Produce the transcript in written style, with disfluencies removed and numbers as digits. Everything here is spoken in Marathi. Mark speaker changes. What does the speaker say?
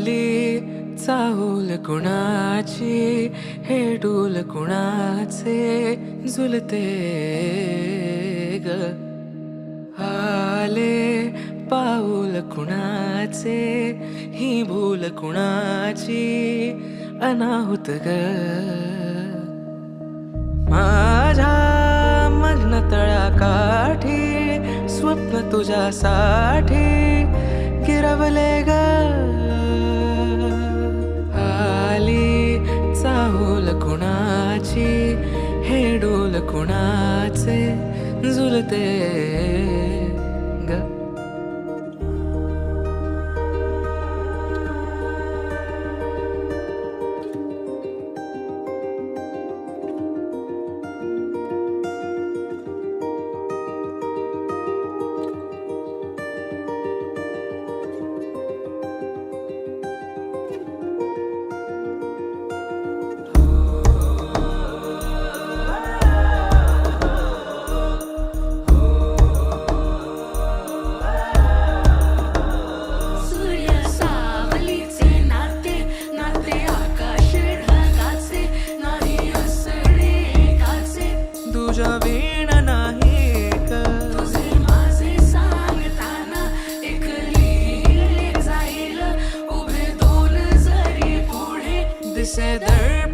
Speaker 1: आली चाहूल कुणाची, हे डूल कुणाचे झुलते ग. आले पाऊल कुणाचे, ही भूल कुणाची अनाहुत ग. माझ्या मग्न तळाकाठी स्वप्न तुझ्यासाठी गिरवले ग. आली चाहूल कुणाची, हे डोल कुणाचे झुलते ग. तुझ्या वीण नाही ग,
Speaker 2: तुझे माझे सांगताना एक लिहिले जाईल उभे दोन जरी पुढे
Speaker 1: दिसे दर